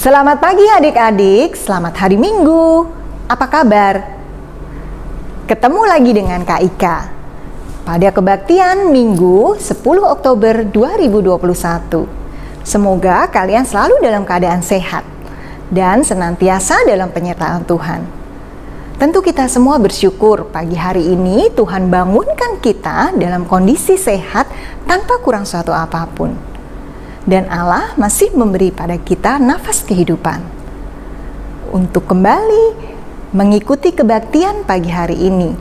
Selamat pagi adik-adik, selamat hari Minggu. Apa kabar? Ketemu lagi dengan Kak Ika pada kebaktian Minggu 10 Oktober 2021. Semoga kalian selalu dalam keadaan sehat dan senantiasa dalam penyertaan Tuhan. Tentu kita semua bersyukur pagi hari ini Tuhan bangunkan kita dalam kondisi sehat tanpa kurang suatu apapun. Dan Allah masih memberi pada kita nafas kehidupan untuk kembali mengikuti kebaktian pagi hari ini,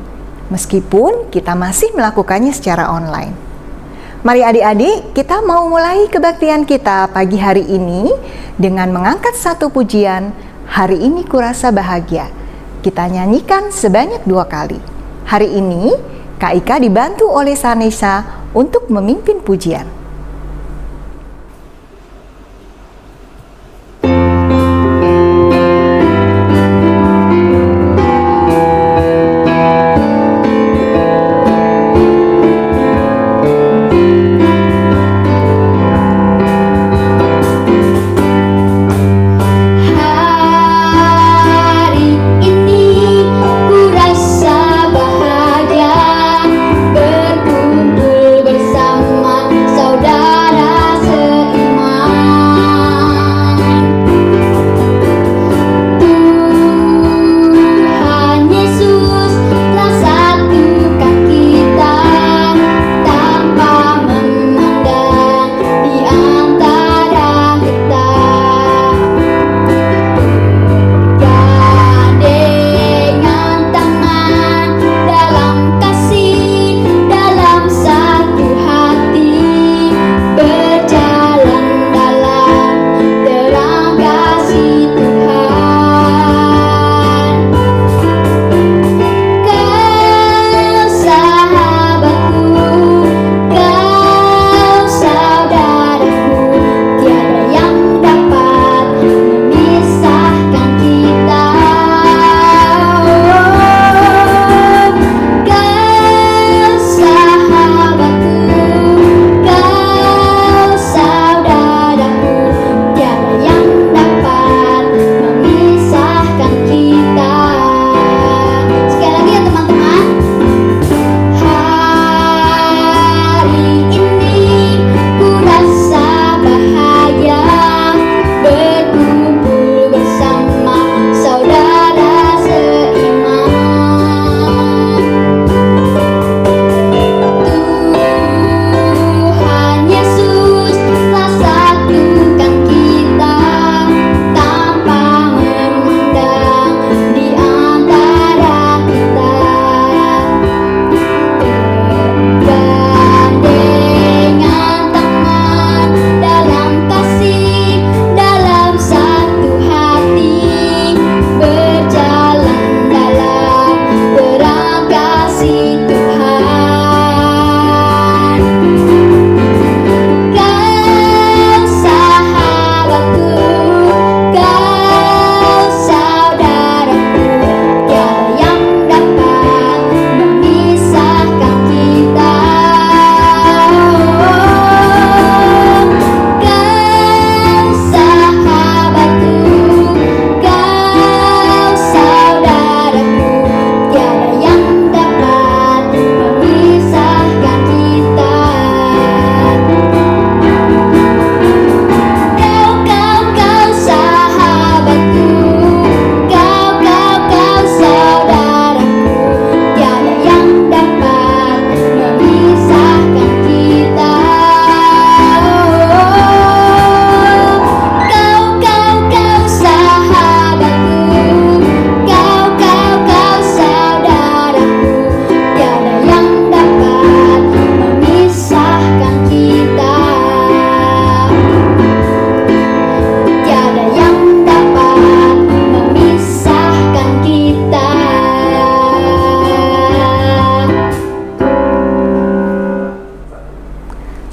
meskipun kita masih melakukannya secara online. Mari adik-adik, kita mau mulai kebaktian kita pagi hari ini dengan mengangkat satu pujian, Hari Ini Kurasa Bahagia. Kita nyanyikan sebanyak 2 kali. Hari ini, Kak Ika dibantu oleh Sanesa untuk memimpin pujian.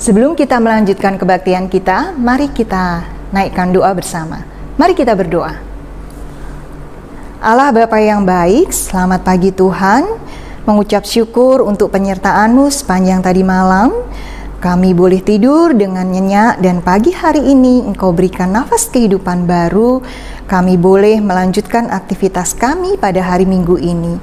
Sebelum kita melanjutkan kebaktian kita, mari kita naikkan doa bersama. Mari kita berdoa. Allah Bapa yang baik, selamat pagi Tuhan. Mengucap syukur untuk penyertaan-Mu sepanjang tadi malam. Kami boleh tidur dengan nyenyak dan pagi hari ini Engkau berikan nafas kehidupan baru. Kami boleh melanjutkan aktivitas kami pada hari Minggu ini.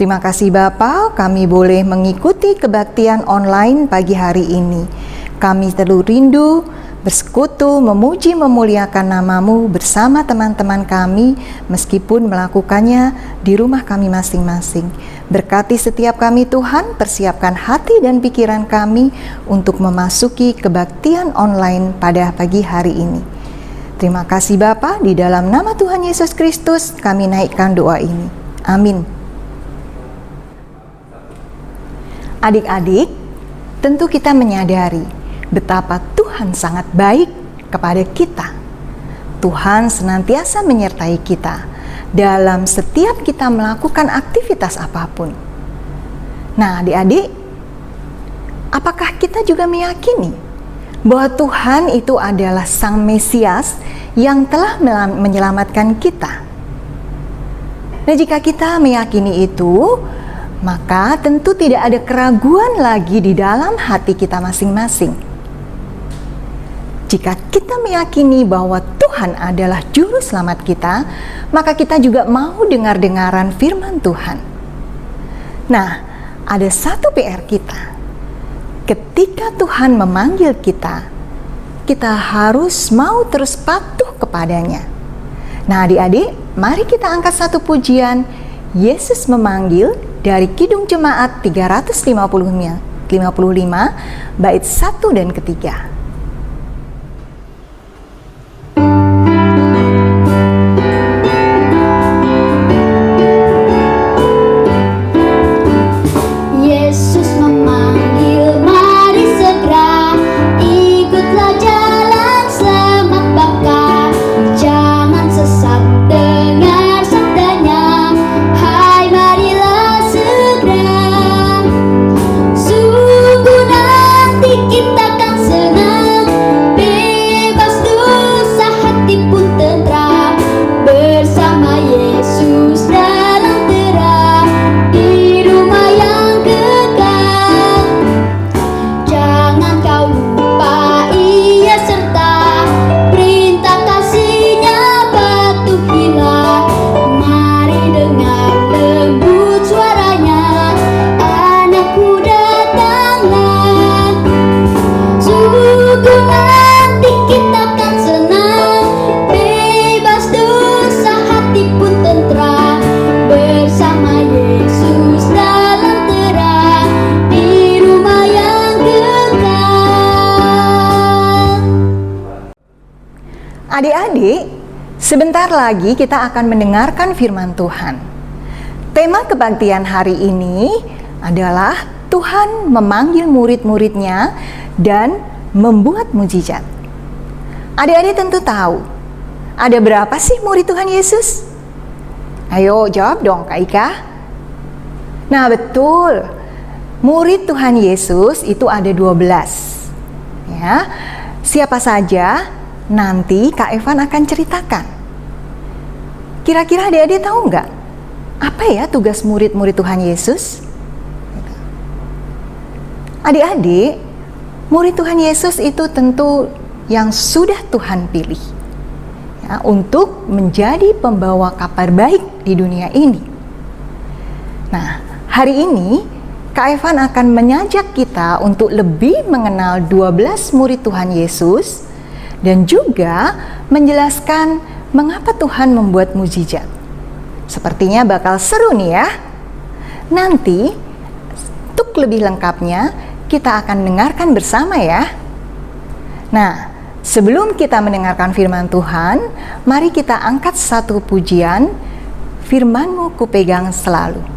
Terima kasih Bapa, kami boleh mengikuti kebaktian online pagi hari ini. Kami terlalu rindu bersekutu, memuji, memuliakan nama-Mu bersama teman-teman kami meskipun melakukannya di rumah kami masing-masing. Berkati setiap kami Tuhan, persiapkan hati dan pikiran kami untuk memasuki kebaktian online pada pagi hari ini. Terima kasih Bapa, di dalam nama Tuhan Yesus Kristus kami naikkan doa ini. Amin. Adik-adik, tentu kita menyadari betapa Tuhan sangat baik kepada kita. Tuhan senantiasa menyertai kita dalam setiap kita melakukan aktivitas apapun. Nah, adik-adik, apakah kita juga meyakini bahwa Tuhan itu adalah Sang Mesias yang telah menyelamatkan kita? Nah, jika kita meyakini itu, maka tentu tidak ada keraguan lagi di dalam hati kita masing-masing. Jika kita meyakini bahwa Tuhan adalah juru selamat kita, maka kita juga mau dengar-dengaran firman Tuhan. Nah, ada satu PR kita. Ketika Tuhan memanggil kita, kita harus mau terus patuh kepadanya. Nah, adik-adik, mari kita angkat satu pujian Yesus memanggil dari Kidung Jemaat 355 bait 1 dan ketiga. Adik-adik, sebentar lagi kita akan mendengarkan firman Tuhan. Tema kebaktian hari ini adalah Tuhan memanggil murid-muridnya dan membuat mujizat. Adik-adik tentu tahu, ada berapa sih murid Tuhan Yesus? Ayo jawab dong Kak Ika. Nah betul, murid Tuhan Yesus itu ada 12. Ya, siapa saja? Nanti Kak Evan akan ceritakan. Kira-kira adik-adik tahu nggak? Apa ya tugas murid-murid Tuhan Yesus? Adik-adik, murid Tuhan Yesus itu tentu yang sudah Tuhan pilih ya, untuk menjadi pembawa kabar baik di dunia ini. Nah, hari ini Kak Evan akan mengajak kita untuk lebih mengenal 12 murid Tuhan Yesus dan juga menjelaskan mengapa Tuhan membuat mujizat. Sepertinya bakal seru nih ya. Nanti untuk lebih lengkapnya kita akan dengarkan bersama ya. Nah, sebelum kita mendengarkan firman Tuhan, mari kita angkat satu pujian, Firman-Mu kupegang selalu.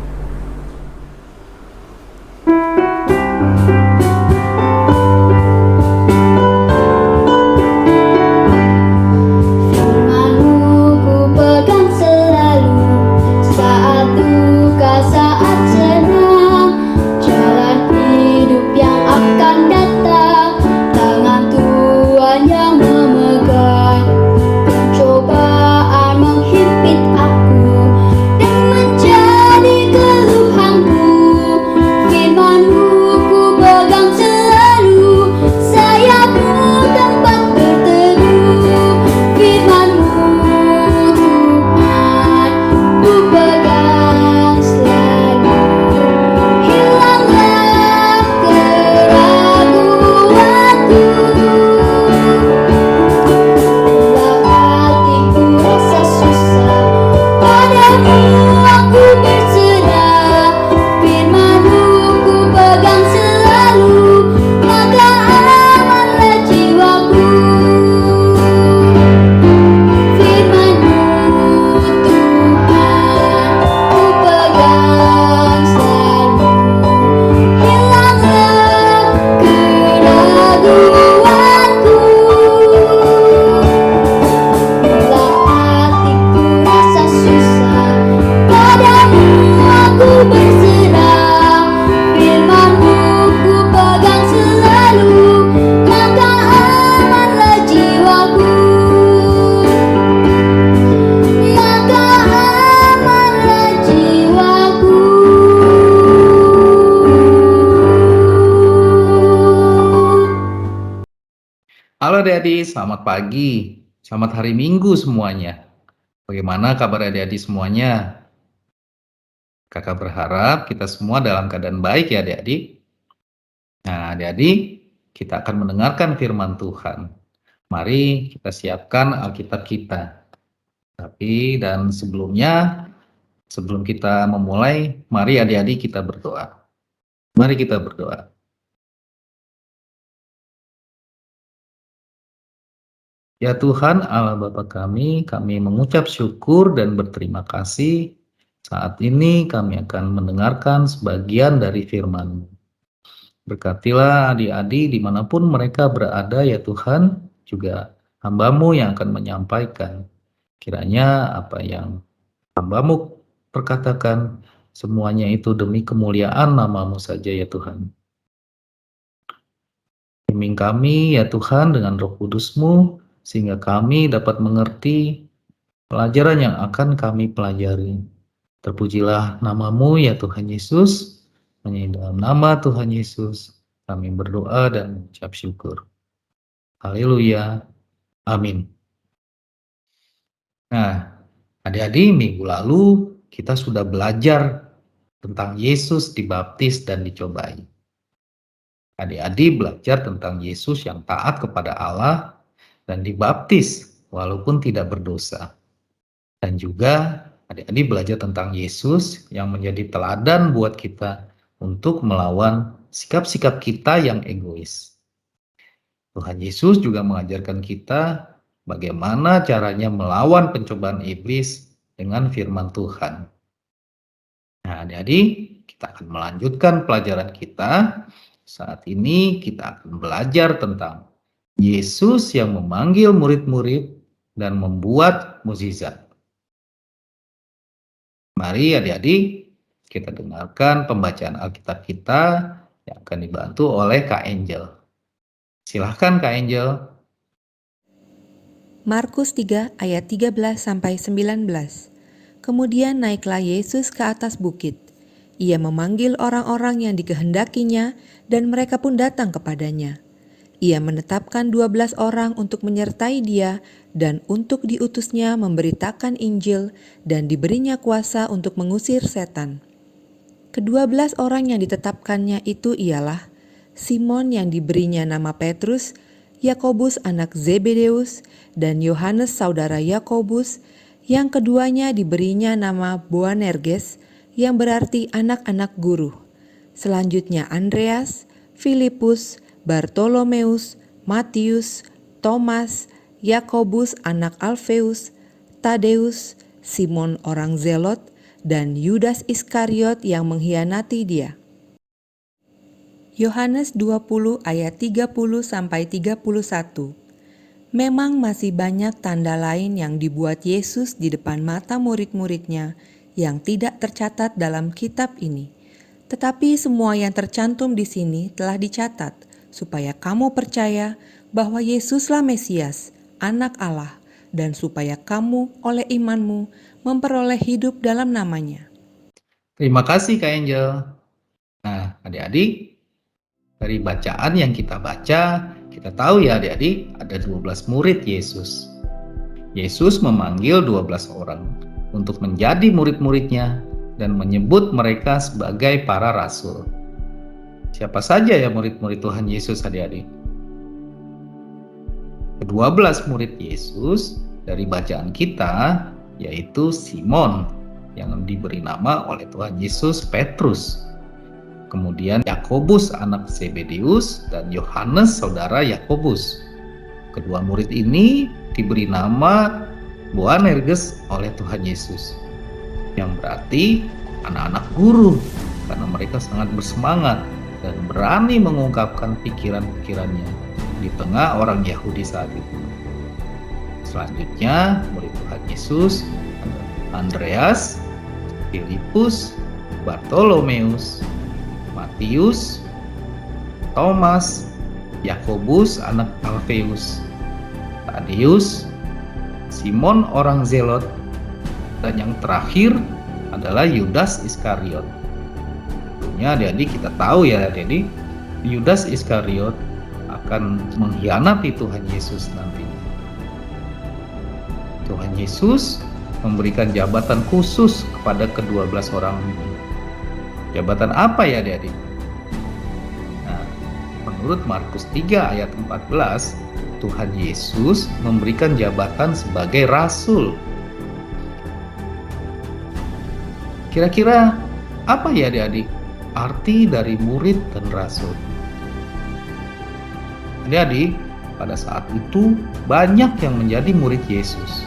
Halo adik-adik, selamat pagi. Selamat hari Minggu semuanya. Bagaimana kabar adik-adik semuanya? Kakak berharap kita semua dalam keadaan baik ya adik-adik. Nah adik-adik, kita akan mendengarkan firman Tuhan. Mari kita siapkan Alkitab kita. Dan sebelumnya, sebelum kita memulai, mari adik-adik kita berdoa. Mari kita berdoa. Ya Tuhan Allah Bapa kami mengucap syukur dan berterima kasih. Saat ini kami akan mendengarkan sebagian dari firman-Mu. Berkatilah adik-adik dimanapun mereka berada ya Tuhan, juga hamba-Mu yang akan menyampaikan. Kiranya apa yang hamba-Mu perkatakan, semuanya itu demi kemuliaan nama-Mu saja ya Tuhan. Bimbing kami ya Tuhan dengan Roh Kudus-Mu, sehingga kami dapat mengerti pelajaran yang akan kami pelajari. Terpujilah nama-Mu ya Tuhan Yesus. Hanya dalam nama Tuhan Yesus kami berdoa dan mengucap syukur. Haleluya. Amin. Nah, adik-adik, minggu lalu kita sudah belajar tentang Yesus dibaptis dan dicobai. Adik-adik belajar tentang Yesus yang taat kepada Allah dan dibaptis walaupun tidak berdosa. Dan juga adik-adik belajar tentang Yesus yang menjadi teladan buat kita untuk melawan sikap-sikap kita yang egois. Tuhan Yesus juga mengajarkan kita bagaimana caranya melawan pencobaan iblis dengan firman Tuhan. Nah, adik-adik, kita akan melanjutkan pelajaran kita. Saat ini kita akan belajar tentang Yesus yang memanggil murid-murid dan membuat mukjizat. Mari adik-adik, kita dengarkan pembacaan Alkitab kita yang akan dibantu oleh Kak Angel. Silahkan Kak Angel. Markus 3 ayat 13-19. Kemudian naiklah Yesus ke atas bukit. Ia memanggil orang-orang yang dikehendakinya dan mereka pun datang kepadanya. Ia menetapkan 12 orang untuk menyertai dia dan untuk diutusnya memberitakan Injil dan diberinya kuasa untuk mengusir setan. Ke-12 orang yang ditetapkannya itu ialah Simon yang diberinya nama Petrus, Yakobus anak Zebedeus, dan Yohanes saudara Yakobus, yang keduanya diberinya nama Boanerges, yang berarti anak-anak guru. Selanjutnya Andreas, Filipus, Bartolomeus, Matius, Thomas, Yakobus anak Alfeus, Tadeus, Simon orang Zelot, dan Yudas Iskariot yang mengkhianati dia. Yohanes 20 ayat 30-31. Memang masih banyak tanda lain yang dibuat Yesus di depan mata murid-muridnya yang tidak tercatat dalam kitab ini. Tetapi semua yang tercantum di sini telah dicatat, supaya kamu percaya bahwa Yesuslah Mesias, Anak Allah, dan supaya kamu oleh imanmu memperoleh hidup dalam namanya. Terima kasih Kak Angel. Nah, adik-adik, dari bacaan yang kita baca, kita tahu ya adik-adik, ada 12 murid Yesus. Yesus memanggil 12 orang untuk menjadi murid-muridnya dan menyebut mereka sebagai para rasul. Siapa saja ya murid-murid Tuhan Yesus adik-adik? Ke-12 murid Yesus dari bacaan kita yaitu Simon yang diberi nama oleh Tuhan Yesus Petrus. Kemudian Yakobus anak Zebedeus dan Yohanes saudara Yakobus. Kedua murid ini diberi nama Boanerges oleh Tuhan Yesus, yang berarti anak-anak guru, karena mereka sangat bersemangat dan berani mengungkapkan pikiran-pikirannya di tengah orang Yahudi saat itu. Selanjutnya murid Tuhan Yesus Andreas, Filipus, Bartolomeus, Matius, Thomas, Yakobus anak Alfeus, Tadeus, Simon orang Zelot, dan yang terakhir adalah Yudas Iskariot. Tentunya adik-adik kita tahu ya adik-adik, Yudas Iskariot akan mengkhianati Tuhan Yesus nantinya. Tuhan Yesus memberikan jabatan khusus kepada ke-12 orang ini. Jabatan apa ya adik-adik? Nah, menurut Markus 3 ayat 14, Tuhan Yesus memberikan jabatan sebagai rasul. Kira-kira apa ya adik-adik arti dari murid dan rasul? Adik-adik, pada saat itu banyak yang menjadi murid Yesus.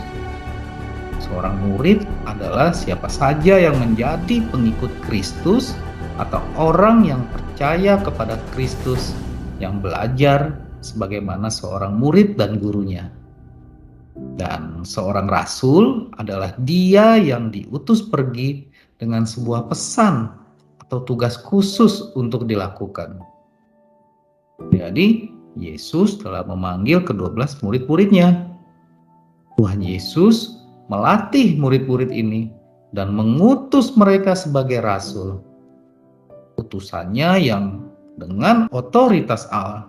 Seorang murid adalah siapa saja yang menjadi pengikut Kristus atau orang yang percaya kepada Kristus, yang belajar sebagaimana seorang murid dan gurunya. Dan seorang rasul adalah dia yang diutus pergi dengan sebuah pesan atau tugas khusus untuk dilakukan. Jadi, Yesus telah memanggil ke-12 murid-muridnya. Tuhan Yesus melatih murid-murid ini dan mengutus mereka sebagai rasul. Utusannya yang dengan otoritas Allah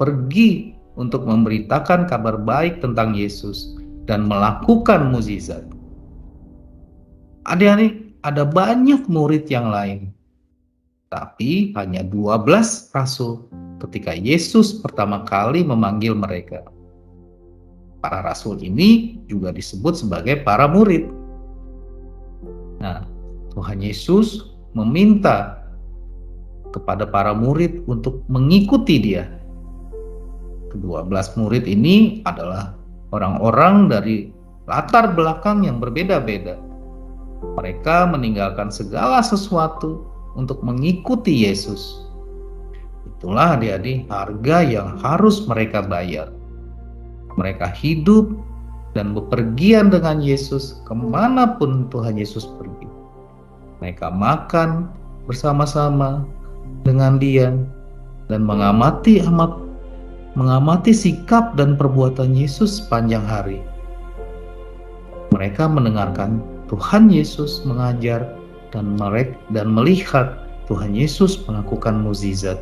pergi untuk memberitakan kabar baik tentang Yesus dan melakukan mukjizat. Adik-adik, ada banyak murid yang lain, tapi hanya 12 rasul ketika Yesus pertama kali memanggil mereka. Para rasul ini juga disebut sebagai para murid. Nah, Tuhan Yesus meminta kepada para murid untuk mengikuti Dia. Ke-12 murid ini adalah orang-orang dari latar belakang yang berbeda-beda. Mereka meninggalkan segala sesuatu untuk mengikuti Yesus. Itulah adik-adik harga yang harus mereka bayar. Mereka hidup dan bepergian dengan Yesus kemanapun Tuhan Yesus pergi. Mereka makan bersama-sama dengan Dia dan mengamati sikap dan perbuatan Yesus sepanjang hari. Mereka mendengarkan Tuhan Yesus mengajar dan melihat Tuhan Yesus melakukan mukjizat.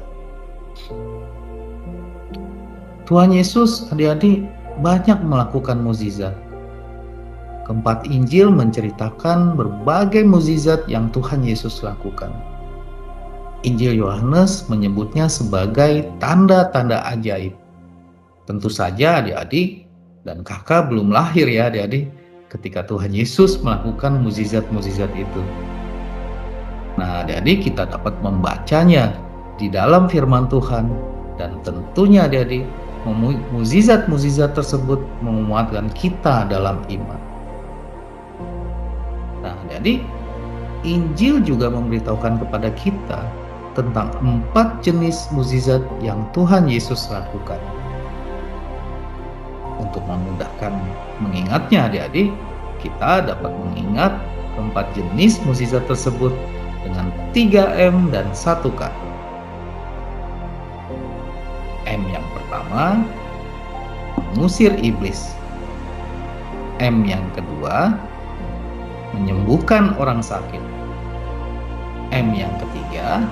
Tuhan Yesus adik-adik banyak melakukan mukjizat. Keempat Injil menceritakan berbagai mukjizat yang Tuhan Yesus lakukan. Injil Yohanes menyebutnya sebagai tanda-tanda ajaib. Tentu saja adik-adik dan kakak belum lahir ya adik-adik ketika Tuhan Yesus melakukan mukjizat-mukjizat itu. Nah adik-adik kita dapat membacanya di dalam firman Tuhan dan tentunya adik-adik mukjizat-mukjizat tersebut menguatkan kita dalam iman. Nah, jadi Injil juga memberitahukan kepada kita tentang 4 jenis mukjizat yang Tuhan Yesus lakukan. Untuk memudahkan mengingatnya adik-adik, kita dapat mengingat 4 jenis mukjizat tersebut dengan 3M dan 1K. M yang pertama, mengusir iblis. M yang kedua, menyembuhkan orang sakit. M yang ketiga,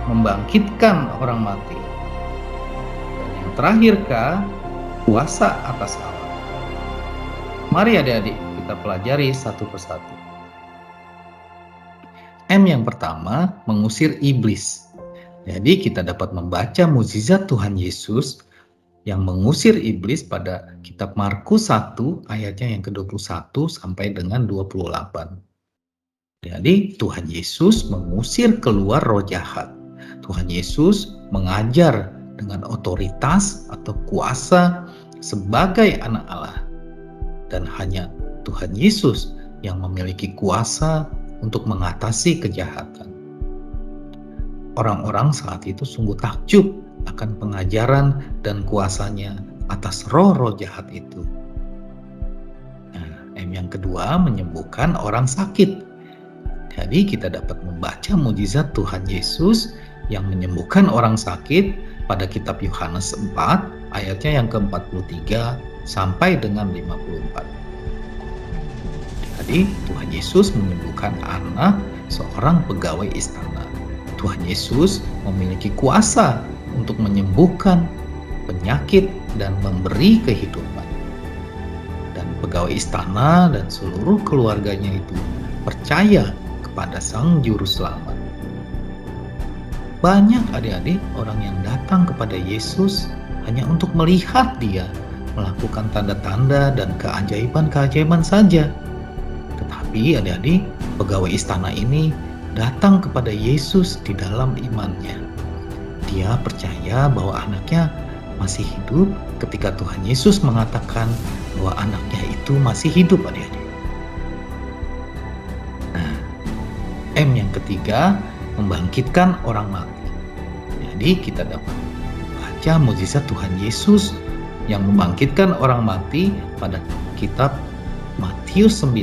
membangkitkan orang mati. Dan yang terakhir K, kuasa atas Allah. Mari adik-adik kita pelajari satu persatu. M yang pertama, mengusir iblis. Jadi kita dapat membaca mukjizat Tuhan Yesus yang mengusir iblis pada kitab Markus 1 ayatnya yang ke-21 sampai dengan 28. Jadi Tuhan Yesus mengusir keluar roh jahat. Tuhan Yesus mengajar dengan otoritas atau kuasa sebagai anak Allah. Dan hanya Tuhan Yesus yang memiliki kuasa untuk mengatasi kejahatan. Orang-orang saat itu sungguh takjub akan pengajaran dan kuasanya atas roh-roh jahat itu. Nah, M yang kedua, menyembuhkan orang sakit. Jadi kita dapat membaca mukjizat Tuhan Yesus yang menyembuhkan orang sakit pada kitab Yohanes 4 ayatnya yang ke-43 sampai dengan 54. Jadi Tuhan Yesus menyembuhkan anak seorang pegawai istana. Tuhan Yesus memiliki kuasa untuk menyembuhkan penyakit dan memberi kehidupan. Dan pegawai istana dan seluruh keluarganya itu percaya kepada Sang Juru Selamat. Banyak adik-adik orang yang datang kepada Yesus hanya untuk melihat Dia melakukan tanda-tanda dan keajaiban-keajaiban saja. Tetapi adik-adik, pegawai istana ini datang kepada Yesus di dalam imannya. Dia percaya bahwa anaknya masih hidup ketika Tuhan Yesus mengatakan bahwa anaknya itu masih hidup, adik-adik. Nah, M yang ketiga, membangkitkan orang mati. Jadi kita dapat baca mukjizat Tuhan Yesus yang membangkitkan orang mati pada kitab Matius 9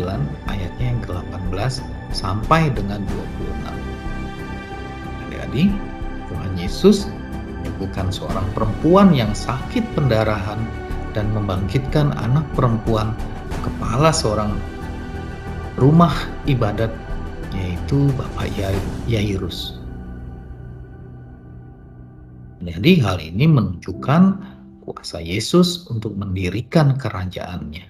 ayatnya yang ke-18 sampai dengan 26. Adik-adik, Tuhan Yesus menyembuhkan seorang perempuan yang sakit pendarahan dan membangkitkan anak perempuan kepala seorang rumah ibadat, yaitu Bapak Yairus. Jadi hal ini menunjukkan kuasa Yesus untuk mendirikan kerajaannya.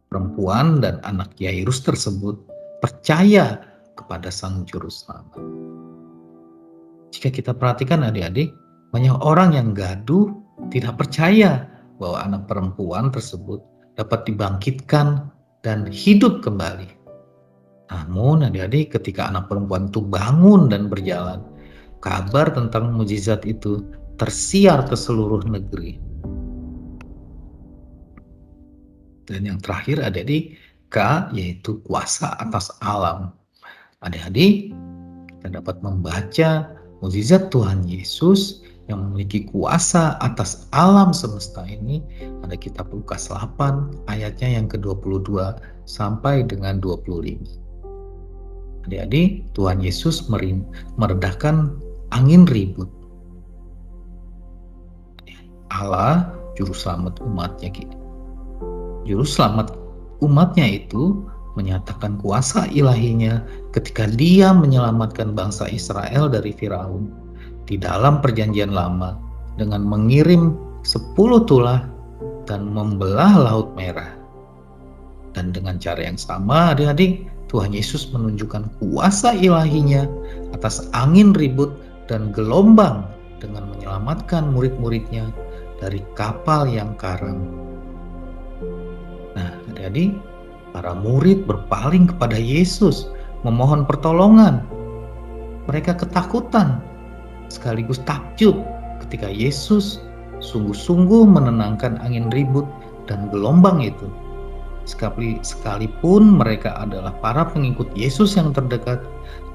Perempuan dan anak Yairus tersebut percaya kepada Sang Juru Selamat. Jika kita perhatikan adik-adik, banyak orang yang gaduh tidak percaya bahwa anak perempuan tersebut dapat dibangkitkan dan hidup kembali. Namun adik-adik, ketika anak perempuan itu bangun dan berjalan, kabar tentang mukjizat itu tersiar ke seluruh negeri. Dan yang terakhir adik-adik, K, yaitu kuasa atas alam. Adik-adik, kita dapat membaca mukjizat Tuhan Yesus yang memiliki kuasa atas alam semesta ini pada kitab Lukas 8 ayatnya yang ke-22 sampai dengan 25. Adik-adik, Tuhan Yesus meredakan angin ribut. Allah, Juru Selamat umatnya. Juru Selamat umatnya itu menyatakan kuasa ilahinya ketika Dia menyelamatkan bangsa Israel dari Firaun di dalam perjanjian lama dengan mengirim 10 tulah dan membelah Laut Merah. Dan dengan cara yang sama adik-adik, Tuhan Yesus menunjukkan kuasa ilahinya atas angin ribut dan gelombang dengan menyelamatkan murid-muridnya dari kapal yang karam. Nah, adik-adik, para murid berpaling kepada Yesus, memohon pertolongan. Mereka ketakutan, sekaligus takjub ketika Yesus sungguh-sungguh menenangkan angin ribut dan gelombang itu. Sekalipun mereka adalah para pengikut Yesus yang terdekat,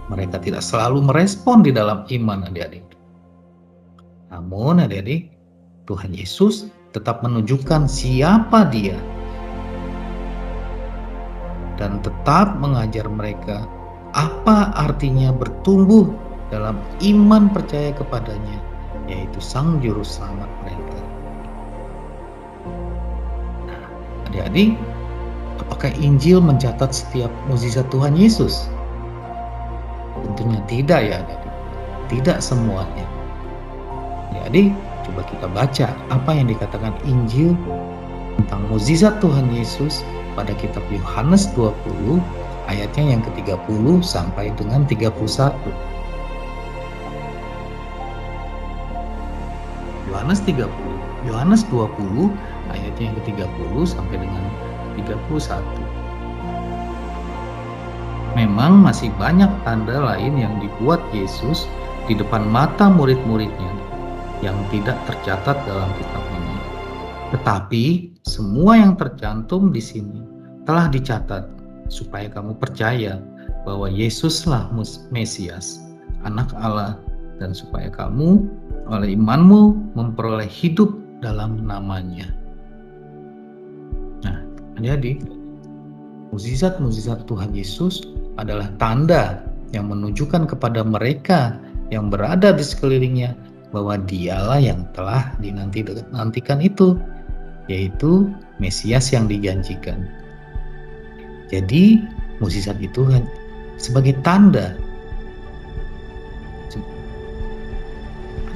mereka tidak selalu merespon di dalam iman, adik-adik. Namun adik-adik, Tuhan Yesus tetap menunjukkan siapa Dia dan tetap mengajar mereka apa artinya bertumbuh dalam iman percaya kepadanya, yaitu Sang Juru Selamat mereka. Nah, adik-adik, apakah Injil mencatat setiap mukjizat Tuhan Yesus? Tentunya tidak ya adik-adik. Tidak semuanya. Adik-adik, coba kita baca apa yang dikatakan Injil tentang mukjizat Tuhan Yesus pada kitab Yohanes 20 ayatnya yang ke-30 sampai dengan 31. Yohanes 20 ayatnya yang ke-30 sampai dengan 31. Memang masih banyak tanda lain yang dibuat Yesus di depan mata murid-muridnya yang tidak tercatat dalam kitab ini. Tetapi semua yang tercantum di sini telah dicatat supaya kamu percaya bahwa Yesuslah Mesias, Anak Allah, dan supaya kamu oleh imanmu memperoleh hidup dalam namanya. Nah, adik-adik, mukjizat-mukjizat Tuhan Yesus adalah tanda yang menunjukkan kepada mereka yang berada di sekelilingnya bahwa Dialah yang telah dinantikan itu, yaitu Mesias yang dijanjikan. Jadi mukjizat itu sebagai tanda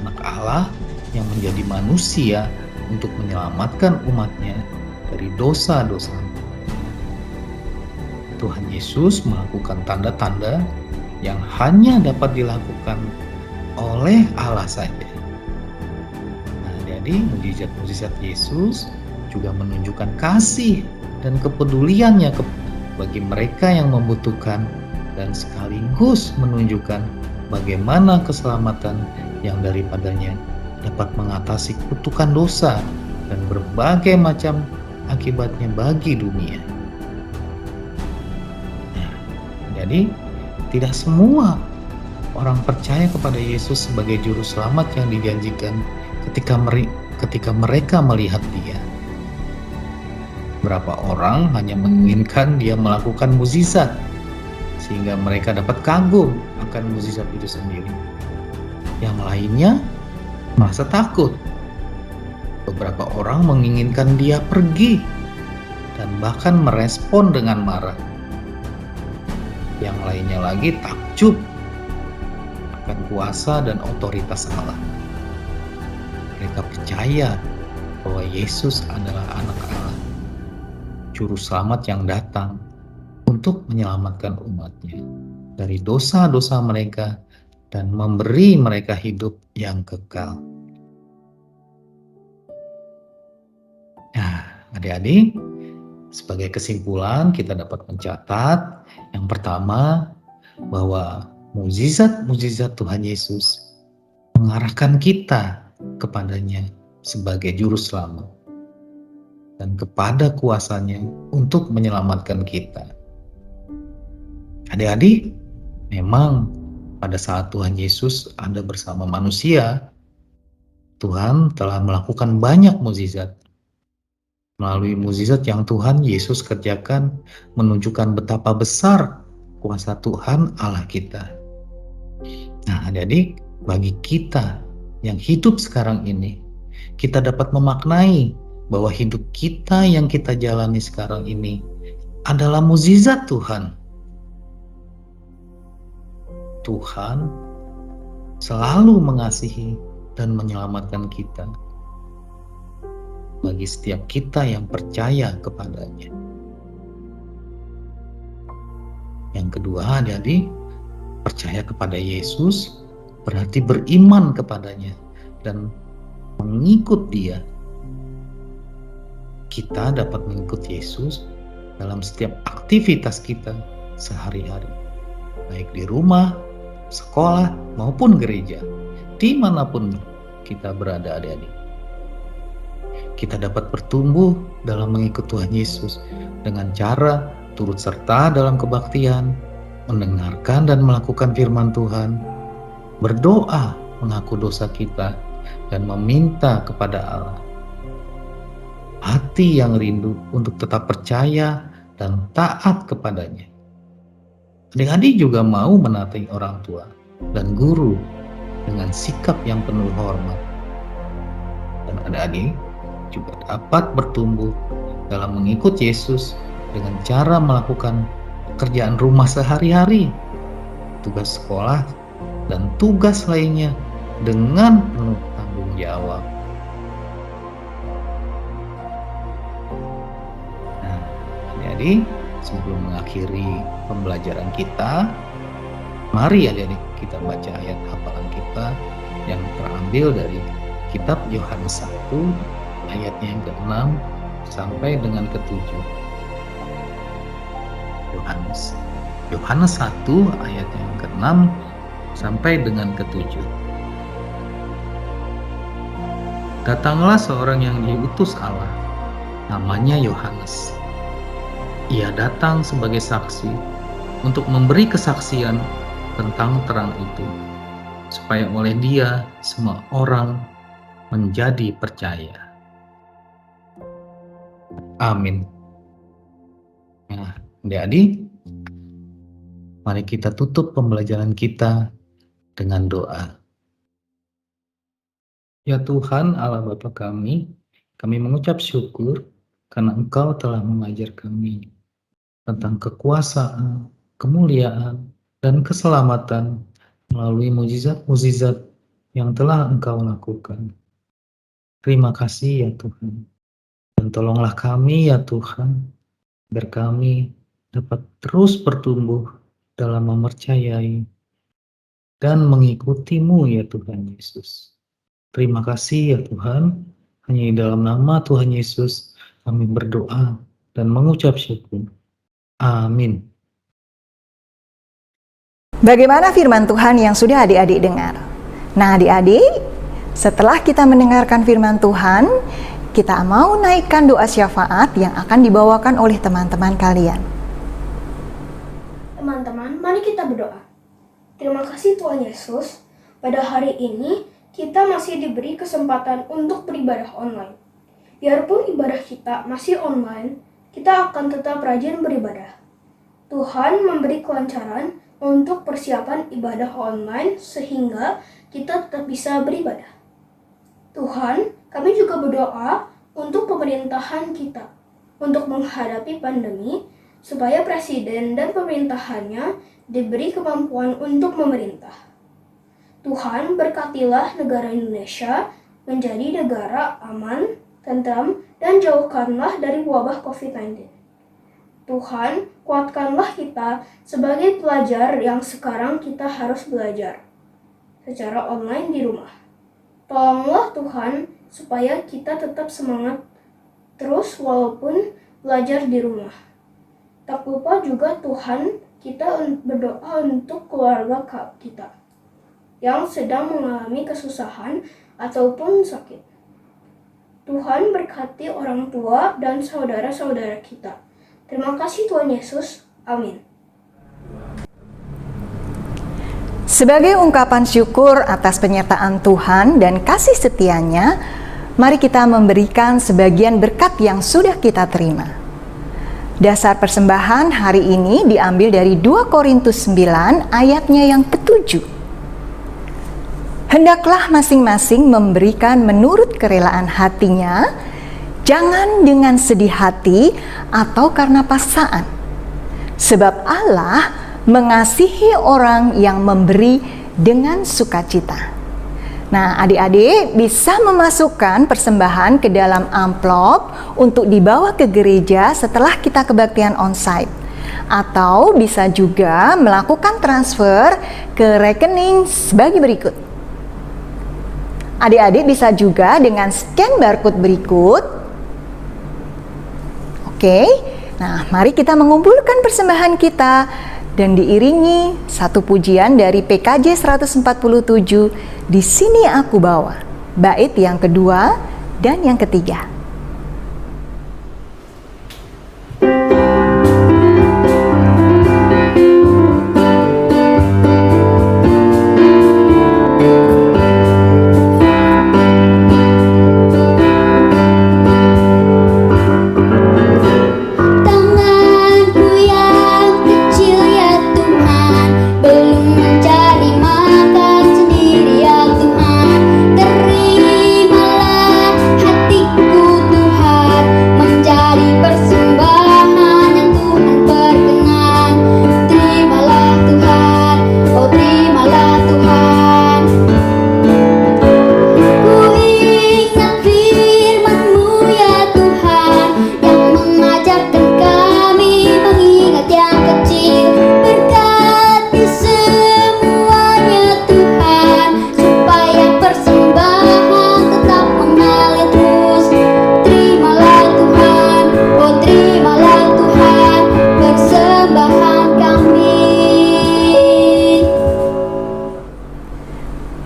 Anak Allah yang menjadi manusia untuk menyelamatkan umatnya dari dosa-dosa. Tuhan Yesus melakukan tanda-tanda yang hanya dapat dilakukan oleh Allah saja. Nah, jadi mujizat-mujizat Yesus juga menunjukkan kasih dan kepeduliannya bagi mereka yang membutuhkan, dan sekaligus menunjukkan bagaimana keselamatan yang daripadanya dapat mengatasi kutukan dosa dan berbagai macam akibatnya bagi dunia. Nah, jadi tidak semua orang percaya kepada Yesus sebagai juru selamat yang dijanjikan ketika mereka melihat Dia. Berapa orang hanya menginginkan Dia melakukan mukjizat sehingga mereka dapat kagum akan mukjizat itu sendiri. Yang lainnya merasa takut. Beberapa orang menginginkan Dia pergi dan bahkan merespon dengan marah. Yang lainnya lagi takjub akan kuasa dan otoritas Allah. Mereka percaya bahwa Yesus adalah anak Allah, juru selamat yang datang untuk menyelamatkan umatnya dari dosa-dosa mereka dan memberi mereka hidup yang kekal. Nah, adik-adik, sebagai kesimpulan kita dapat mencatat yang pertama bahwa mukjizat-mukjizat Tuhan Yesus mengarahkan kita kepadanya sebagai juru selamat dan kepada kuasanya untuk menyelamatkan kita. Adik-adik, memang pada saat Tuhan Yesus ada bersama manusia, Tuhan telah melakukan banyak mukjizat. Melalui mukjizat yang Tuhan Yesus kerjakan menunjukkan betapa besar kuasa Tuhan Allah kita. Nah, adik-adik, bagi kita yang hidup sekarang ini, kita dapat memaknai bahwa hidup kita yang kita jalani sekarang ini adalah mukjizat Tuhan. Tuhan selalu mengasihi dan menyelamatkan kita bagi setiap kita yang percaya kepadanya. Yang kedua, adik-adik, percaya kepada Yesus berarti beriman kepadanya dan mengikut Dia. Kita dapat mengikut Yesus dalam setiap aktivitas kita sehari-hari, baik di rumah, sekolah, maupun gereja, dimanapun kita berada, adik-adik. Kita dapat bertumbuh dalam mengikut Tuhan Yesus dengan cara turut serta dalam kebaktian, mendengarkan dan melakukan firman Tuhan, berdoa mengaku dosa kita, dan meminta kepada Allah. Hati yang rindu untuk tetap percaya dan taat kepadanya. Adik-adik juga mau menaati orang tua dan guru dengan sikap yang penuh hormat. Dan adik-adik juga dapat bertumbuh dalam mengikut Yesus dengan cara melakukan pekerjaan rumah sehari-hari, tugas sekolah, dan tugas lainnya dengan penuh tanggung jawab. Nah, adik-adik, sebelum mengakhiri pembelajaran kita, mari adik-adik kita baca ayat hafalan kita yang terambil dari kitab Yohanes 1 ayatnya yang ke-6 sampai dengan ke-7. Yohanes 1 ayat yang ke-6 sampai dengan ke-7. Datanglah seorang yang diutus Allah, namanya Yohanes. Ia datang sebagai saksi untuk memberi kesaksian tentang terang itu, supaya oleh Dia semua orang menjadi percaya. Amin. Nah, adik-adik, mari kita tutup pembelajaran kita dengan doa. Ya Tuhan Allah Bapa kami mengucap syukur karena Engkau telah mengajar kami tentang kekuasaan, kemuliaan, dan keselamatan melalui mukjizat-mukjizat yang telah Engkau lakukan. Terima kasih ya Tuhan. Dan tolonglah kami ya Tuhan, agar kami dapat terus bertumbuh dalam mempercayai dan mengikuti-Mu ya Tuhan Yesus. Terima kasih ya Tuhan, hanya di dalam nama Tuhan Yesus kami berdoa dan mengucap syukur. Amin. Bagaimana firman Tuhan yang sudah adik-adik dengar? Nah adik-adik, setelah kita mendengarkan firman Tuhan, kita mau naikkan doa syafaat yang akan dibawakan oleh teman-teman kalian. Teman-teman, mari kita berdoa. Terima kasih Tuhan Yesus, pada hari ini kita masih diberi kesempatan untuk beribadah online. Biarpun ibadah kita masih online, kita akan tetap rajin beribadah. Tuhan memberi kelancaran untuk persiapan ibadah online sehingga kita tetap bisa beribadah. Tuhan, kami juga berdoa untuk pemerintahan kita untuk menghadapi pandemi supaya presiden dan pemerintahannya diberi kemampuan untuk memerintah. Tuhan, berkatilah negara Indonesia menjadi negara aman, tentram, dan jauhkanlah dari wabah COVID-19. Tuhan, kuatkanlah kita sebagai pelajar yang sekarang kita harus belajar secara online di rumah. Tolonglah Tuhan supaya kita tetap semangat terus walaupun belajar di rumah. Tak lupa juga Tuhan, kita berdoa untuk keluarga kita yang sedang mengalami kesusahan ataupun sakit. Tuhan berkati orang tua dan saudara-saudara kita. Terima kasih Tuhan Yesus. Amin. Sebagai ungkapan syukur atas penyertaan Tuhan dan kasih setianya, mari kita memberikan sebagian berkat yang sudah kita terima. Dasar persembahan hari ini diambil dari 2 Korintus 9 ayatnya yang ke-7. Hendaklah masing-masing memberikan menurut kerelaan hatinya, jangan dengan sedih hati atau karena paksaan. Sebab Allah mengasihi orang yang memberi dengan sukacita. Nah, adik-adik bisa memasukkan persembahan ke dalam amplop untuk dibawa ke gereja setelah kita kebaktian onsite. Atau bisa juga melakukan transfer ke rekening sebagai berikut. Adik-adik bisa juga dengan scan barcode berikut. Oke, nah mari kita mengumpulkan persembahan kita dan diiringi satu pujian dari PKJ 147, Di Sini Aku Bawa, bait yang kedua dan yang ketiga.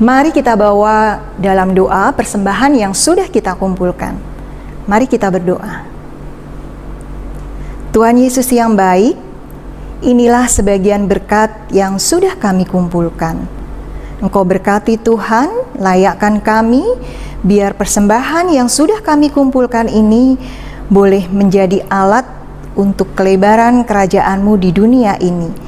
Mari kita bawa dalam doa persembahan yang sudah kita kumpulkan. Mari kita berdoa. Tuhan Yesus yang baik, inilah sebagian berkat yang sudah kami kumpulkan. Engkau berkati Tuhan, layakkan kami, biar persembahan yang sudah kami kumpulkan ini boleh menjadi alat untuk kelebaran kerajaan-Mu di dunia ini.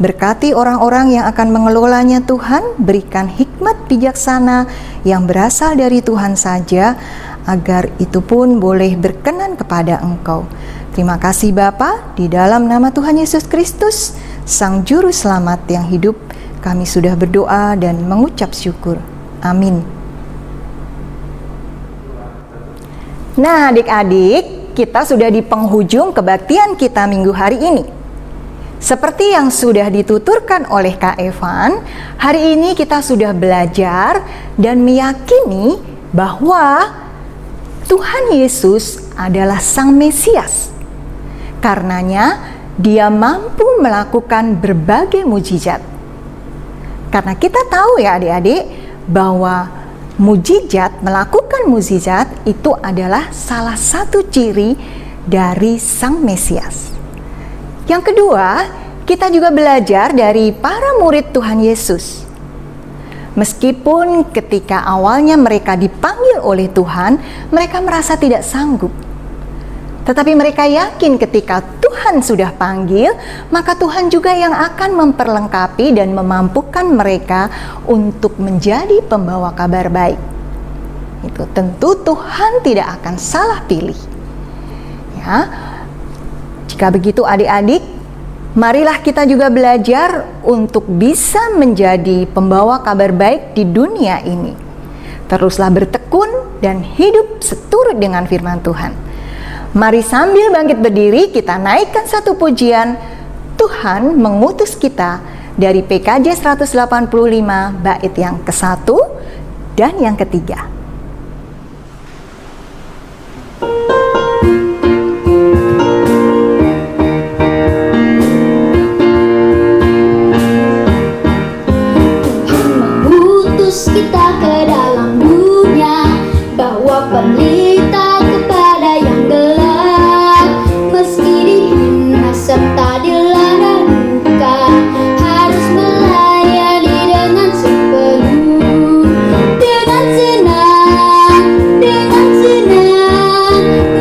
Berkati orang-orang yang akan mengelolanya Tuhan, berikan hikmat bijaksana yang berasal dari Tuhan saja, agar itu pun boleh berkenan kepada Engkau. Terima kasih Bapa, di dalam nama Tuhan Yesus Kristus, Sang Juru Selamat yang hidup, kami sudah berdoa dan mengucap syukur. Amin. Nah, adik-adik, kita sudah di penghujung kebaktian kita minggu hari ini. Seperti yang sudah dituturkan oleh Kak Evan, hari ini kita sudah belajar dan meyakini bahwa Tuhan Yesus adalah Sang Mesias. Karenanya, Dia mampu melakukan berbagai mujizat. Karena kita tahu ya adik-adik, bahwa melakukan mujizat itu adalah salah satu ciri dari Sang Mesias. Yang kedua, kita juga belajar dari para murid Tuhan Yesus. Meskipun ketika awalnya mereka dipanggil oleh Tuhan, mereka merasa tidak sanggup. Tetapi mereka yakin ketika Tuhan sudah panggil, maka Tuhan juga yang akan memperlengkapi dan memampukan mereka untuk menjadi pembawa kabar baik. Itu tentu Tuhan tidak akan salah pilih. Ya. Jika begitu adik-adik, marilah kita juga belajar untuk bisa menjadi pembawa kabar baik di dunia ini. Teruslah bertekun dan hidup seturut dengan firman Tuhan. Mari sambil bangkit berdiri kita naikkan satu pujian Tuhan mengutus kita dari PKJ 185 bait yang ke-1 dan yang ketiga. Mengutus kita ke dalam dunia, bawa pelita kepada yang gelap. Meski dihina serta dilanda duka, harus melayani dengan sepenuh. Dengan senang,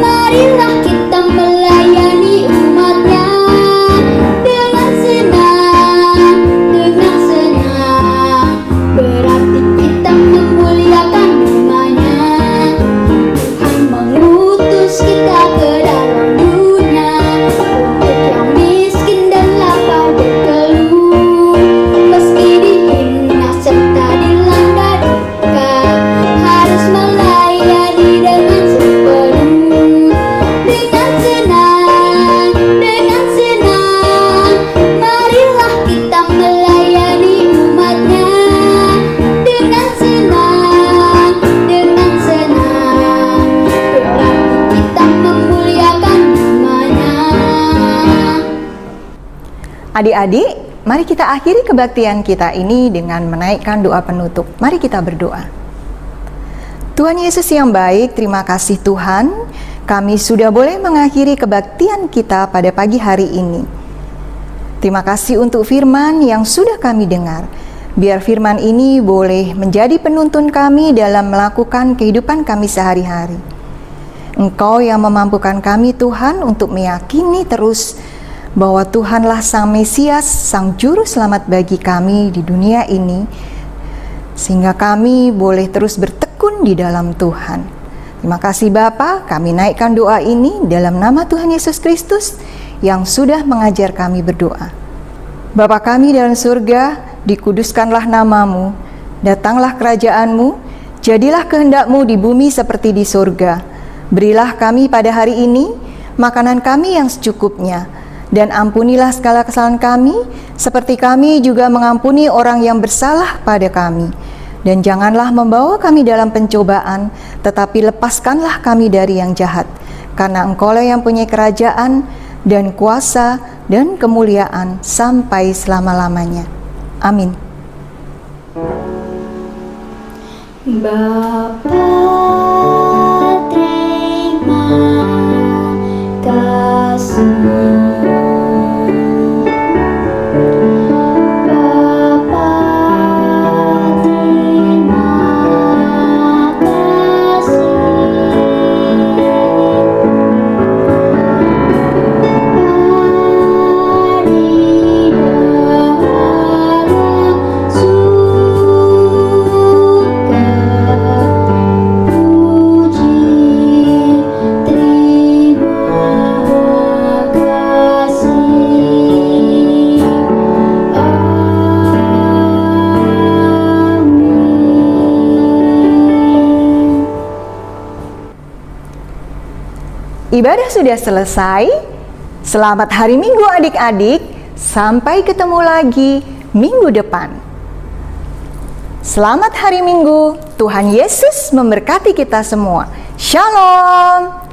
marilah kita melayani umatnya. Dengan senang, berarti kita memuliakan namanya. Tuhan mengutus kita ke dalam dunia, untuk yang miskin dan lapar berkeluh. Meski dihina serta dilanda duka, harus melayani dengan sepenuh. Dengan senang, marilah kita melayani umatnya. Dengan senang, berarti kita memuliakan namanya. Adik-adik, mari kita akhiri kebaktian kita ini dengan menaikkan doa penutup. Mari kita berdoa. Tuhan Yesus yang baik, terima kasih Tuhan, kami sudah boleh mengakhiri kebaktian kita pada pagi hari ini. Terima kasih untuk firman yang sudah kami dengar. Biar firman ini boleh menjadi penuntun kami dalam melakukan kehidupan kami sehari-hari. Engkau yang memampukan kami Tuhan untuk meyakini terus bahwa Tuhanlah Sang Mesias, Sang Juru Selamat bagi kami di dunia ini, sehingga kami boleh terus bertekun di dalam Tuhan. Terima kasih Bapa, kami naikkan doa ini dalam nama Tuhan Yesus Kristus yang sudah mengajar kami berdoa. Bapa kami dalam surga, dikuduskanlah namamu, datanglah kerajaanmu, jadilah kehendak-mu di bumi seperti di surga. Berilah kami pada hari ini makanan kami yang secukupnya, dan ampunilah segala kesalahan kami, seperti kami juga mengampuni orang yang bersalah pada kami. Dan janganlah membawa kami dalam pencobaan, tetapi lepaskanlah kami dari yang jahat. Karena Engkaulah yang punya kerajaan, dan kuasa, dan kemuliaan sampai selama-lamanya. Amin. Bapa, terima kasih. Ibadah sudah selesai. Selamat hari Minggu adik-adik. Sampai ketemu lagi minggu depan. Selamat hari Minggu. Tuhan Yesus memberkati kita semua. Shalom.